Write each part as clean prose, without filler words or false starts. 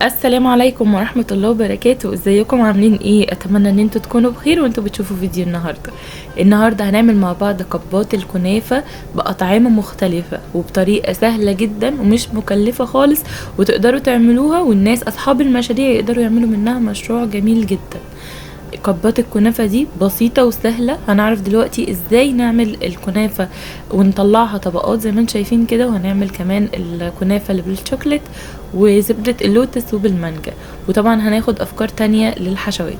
السلام عليكم ورحمة الله وبركاته. ازيكم عاملين ايه؟ اتمنى ان انتوا تكونوا بخير وانتوا بتشوفوا فيديو النهاردة هنعمل مع بعض كبات الكنافة بأطعمة مختلفة وبطريقة سهلة جدا ومش مكلفة خالص، وتقدروا تعملوها والناس اصحاب المشاريع يقدروا يعملوا منها مشروع جميل جدا. كبات الكنافة دي بسيطة وسهلة. هنعرف دلوقتي ازاي نعمل الكنافة ونطلعها طبقات زي ما انتم شايفين كده، وهنعمل كمان الكنافة اللي بالشوكليت وزبدة اللوتس وبالمانجا، وطبعا هناخد افكار تانية للحشوات.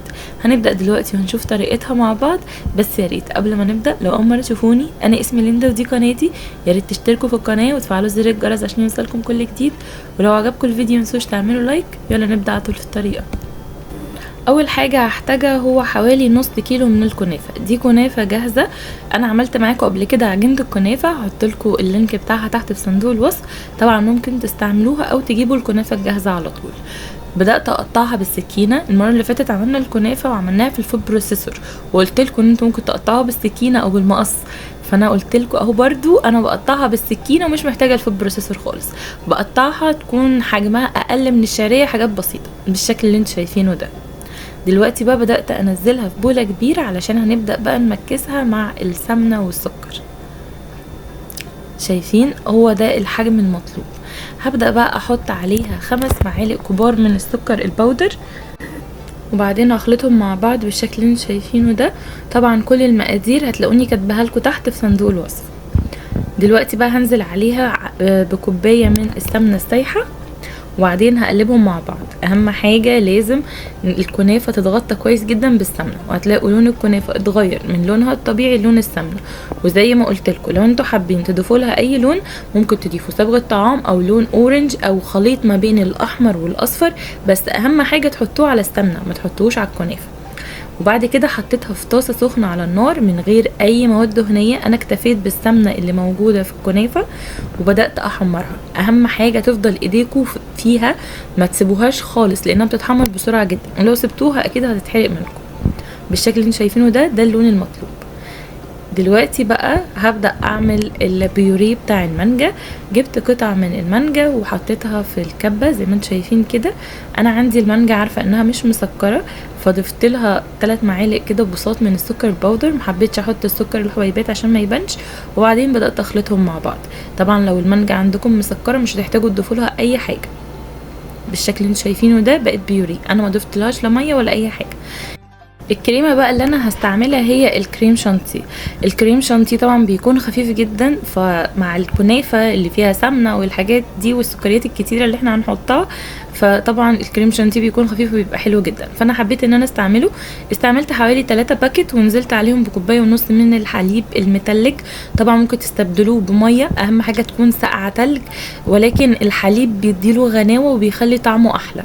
هنبدأ دلوقتي وهنشوف طريقتها مع بعض. بس يا ريت قبل ما نبدأ، لو اول مرة تشوفوني، انا اسمي ليندا ودي قناتي، يا ريت تشتركوا في القناة وتفعلوا زر الجرس عشان يوصلكم كل جديد. ولو عجبكم الفيديو متنسوش تعملوا لايك. يلا نبدأ على طول في الطريقة. اول حاجه هحتاجها هو حوالي نص كيلو من الكنافه. دي كنافه جاهزه، انا عملت معاكم قبل كده عجينه الكنافه، هحط لكم اللينك بتاعها تحت في صندوق الوصف. طبعا ممكن تستعملوها او تجيبوا الكنافه الجاهزه على طول. بدات اقطعها بالسكينه. المره اللي فاتت عملنا الكنافه وعملناها في الفود بروسيسور، وقلت لكم ان انتم ممكن تقطعوها بالسكينه او بالمقص، فانا قلت لكم اهو برضو انا بقطعها بالسكينه ومش محتاجه الفود بروسيسور خالص. بقطعها تكون حجمها اقل من الشعريه، حاجات بسيطه بالشكل اللي انتم شايفينه ده. دلوقتي بقى بدأت انزلها في بولة كبيرة علشان هنبدأ بقى نمكسها مع السمنة والسكر. شايفين هو ده الحجم المطلوب. هبدأ بقى احط عليها 5 معالق كبار من السكر البودر، وبعدين اخلطهم مع بعض بالشكل اللي انتوا شايفينه ده. طبعا كل المقادير هتلاقوني كاتباها لكم تحت في صندوق الوصف. دلوقتي بقى هنزل عليها بكوباية من السمنة السايحة، وبعدين هقلبهم مع بعض. اهم حاجه لازم الكنافه تتغطى كويس جدا بالسمنه، وهتلاقوا لون الكنافه اتغير من لونها الطبيعي لون السمنه. وزي ما قلت لكم، لو انتوا حابين تضيفوا لها اي لون ممكن تضيفوا صبغه طعام او لون اورنج او خليط ما بين الاحمر والاصفر، بس اهم حاجه تحطوه على السمنه، ما تحطوش على الكنافه. وبعد كده حطيتها في طاسه سخنه على النار من غير اي مواد دهنيه. انا اكتفيت بالسمنه اللي موجوده في الكنافه وبدات احمرها. اهم حاجه تفضل ايديكم فيها، ما تسيبوهاش خالص لانها بتتحمر بسرعه جدا، ولو سبتوها اكيد هتتحرق منكم. بالشكل اللي انتوا شايفينه ده اللون المطلوب. دلوقتي بقى هبدأ اعمل البيوريه بتاع المانجا. جبت قطعة من المانجا وحطيتها في الكبة زي ما انتم شايفين كده. انا عندي المانجا عارفة انها مش مسكرة، فضفت لها 3 معالق كده بساط من السكر البودر. محبتش احط السكر الحبيبات عشان ما يبانش، وبعدين بدأت اخلطهم مع بعض. طبعا لو المانجا عندكم مسكرة مش هتحتاجوا تضيفوا لها اي حاجة. بالشكل اللي انتم شايفينه ده بقت بيوريه، انا ما ضفتلهاش لا ميه ولا اي حاجة. الكريمه بقى اللي انا هستعملها هي الكريم شانتيه. الكريم شانتيه طبعا بيكون خفيف جدا، فمع الكنافه اللي فيها سمنه والحاجات دي والسكريات الكتيره اللي احنا هنحطها، فطبعا الكريم شانتيه بيكون خفيف وبيبقى حلو جدا. فانا حبيت ان انا استعمله. استعملت حوالي 3 باكت ونزلت عليهم بكوبايه ونص من الحليب المتلج. طبعا ممكن تستبدلوه بميه، اهم حاجه تكون ساقعه تلج، ولكن الحليب بيديله غناوه وبيخلي طعمه احلى.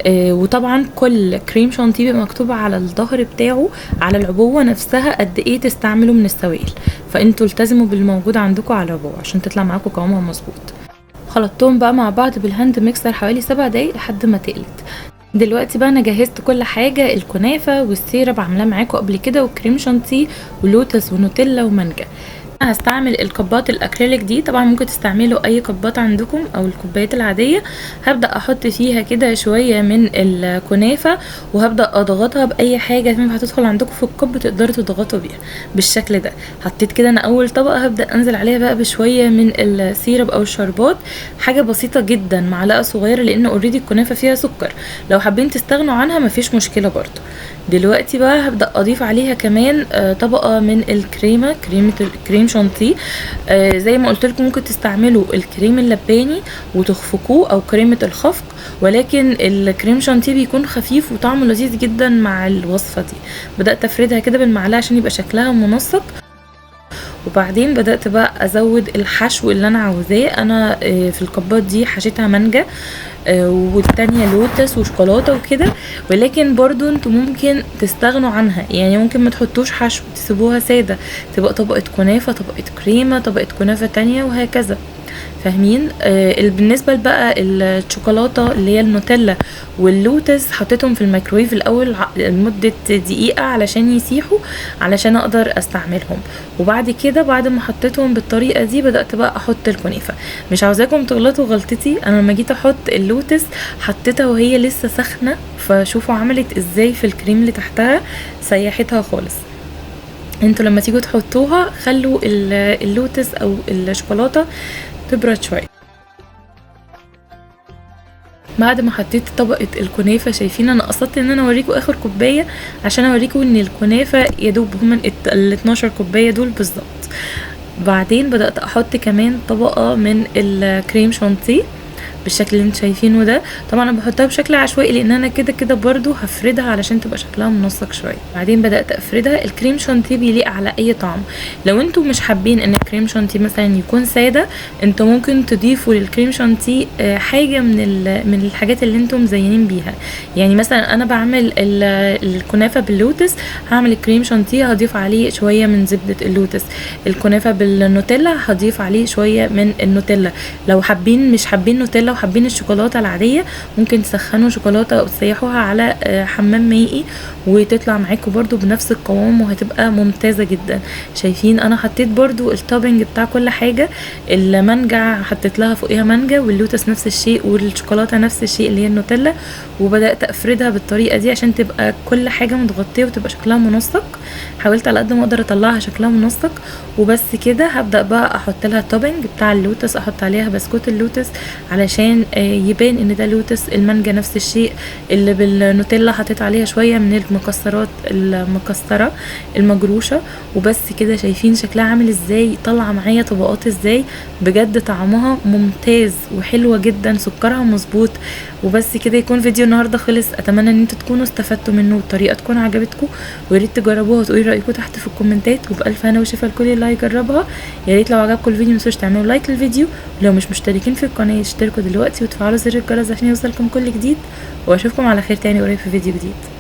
وطبعا كل كريم شانتيه بيبقى مكتوب على الظهر بتاعه على العبوه نفسها قد ايه تستعملوا من السوائل، فانتوا التزموا بالموجود عندكم على العبوه عشان تطلع معاكم قوامها مظبوط. خلطتهم بقى مع بعض بالهاند ميكسر حوالي 7 دقايق لحد ما تقلت. دلوقتي بقى انا جهزت كل حاجه، الكنافه والسيرب عاملاه معاكم قبل كده، وكريم شانتيه ولوتس ونوتيلا ومانجا. هستعمل الكبات الاكريليك دي. طبعا ممكن تستعملوا اي كبات عندكم او الكوبايات العاديه. هبدا احط فيها كده شويه من الكنافه، وهبدا اضغطها باي حاجه ينفع هتدخل عندكم في الكب تقدروا تضغطوا بيها بالشكل ده. حطيت كده انا اول طبقه، هبدا انزل عليها بقى بشويه من السيرب او الشربات، حاجه بسيطه جدا، معلقه صغيره، لان اوريدي الكنافه فيها سكر. لو حابين تستغنوا عنها مفيش مشكله برضو. دلوقتي بقى هبدا اضيف عليها كمان طبقه من الكريمه، كريمه الكريم شانتيه. زي ما قلت لكم ممكن تستعملوا الكريم اللباني وتخفقوه او كريمه الخفق، ولكن الكريم شانتيه بيكون خفيف وطعمه لذيذ جدا مع الوصفه دي. بدات افردها كده بالمعلقه عشان يبقى شكلها منسق، وبعدين بدأت بقى ازود الحشو اللي انا عاوزاه. انا في الكبات دي حشيتها مانجا، والتانية لوتس وشوكولاتة وكده، ولكن برضو انتوا ممكن تستغنوا عنها، يعني ممكن ما تحطوش حشو، تسيبوها سادة، تبقى طبقة كنافة، طبقة كريمة، طبقة كنافة تانية، وهكذا. فاهمين؟ بالنسبه بقى الشوكولاته اللي هي النوتيلا واللوتس حطيتهم في الميكرويف الاول لمده دقيقه علشان يسيحوا علشان اقدر استعملهم. وبعد كده بعد ما حطيتهم بالطريقه دي بدات بقى احط الكنافه. مش عاوزاكم تغلطوا غلطتي، انا لما جيت احط اللوتس حطيتها وهي لسه سخنه، فشوفوا عملت ازاي في الكريم اللي تحتها، سيحتها خالص. انتوا لما تيجوا تحطوها خلوا اللوتس او الشوكولاته تبرد شويه. بعد ما حطيت طبقه الكنافه، شايفين انا قصدت ان انا اوريكم اخر كوبايه عشان اوريكم ان الكنافه يدوب هما ال 12 كوبايه دول بالظبط. بعدين بدات احط كمان طبقه من الكريم شانتيه بالشكل اللي انتوا شايفينه ده. طبعا انا بحطها بشكل عشوائي لان انا كده كده برضو هفردها علشان تبقى شكلها منسق شويه. بعدين بدات افردها. الكريم شانتيه بيليق على اي طعم. لو انتوا مش حابين ان الكريم شانتيه مثلا يكون ساده، انتوا ممكن تضيفوا للكريم شانتيه حاجه من الحاجات اللي انتوا مزينين بيها. يعني مثلا انا بعمل الكنافه باللوتس، هعمل الكريم شانتيه هضيف عليه شويه من زبده اللوتس. الكنافه بالنوتيلا هضيف عليه شويه من النوتيلا. لو حابين مش حابين نوتيلا وحابين الشوكولاته العاديه، ممكن تسخنوا شوكولاته او تسيحوها على حمام مائي وتطلع معاكم برضو بنفس القوام وهتبقى ممتازه جدا. شايفين انا حطيت برضو التوبنج بتاع كل حاجه. المانجا حطيت لها فوقيها مانجا، واللوتس نفس الشيء، والشوكولاته نفس الشيء اللي هي النوتيلا. وبدات افردها بالطريقه دي عشان تبقى كل حاجه متغطيه وتبقى شكلها منسق. حاولت على قد ما اقدر اطلعها شكلها منسق. وبس كده هبدا بقى احط لها التوبنج بتاع اللوتس، احط عليها بسكوت اللوتس علشان يبان ان ده لوتس. المانجا نفس الشيء، اللي بالنوتيلا حطيت عليها شويه من المكسرات المكسره المجروشه. وبس كده شايفين شكلها عامل ازاي، طالعه معايا طبقات ازاي. بجد طعمها ممتاز وحلوه جدا، سكرها مظبوط. وبس كده يكون فيديو النهارده خلص. اتمنى ان انتوا تكونوا استفدتوا منه والطريقه تكون عجبتكم، ويا ريت تجربوها وتقولي رايكم تحت في الكومنتات. وبالف هنا وشفا لكل اللي هيجربها. يا ريت لو عجبكم الفيديو متنسوش تعملوا لايك للفيديو، ولو مش مشتركين في القناه اشتركوا دلوقتي وتفعلوا زر الجرس عشان يوصلكم كل جديد. واشوفكم على خير تاني قريب في فيديو جديد.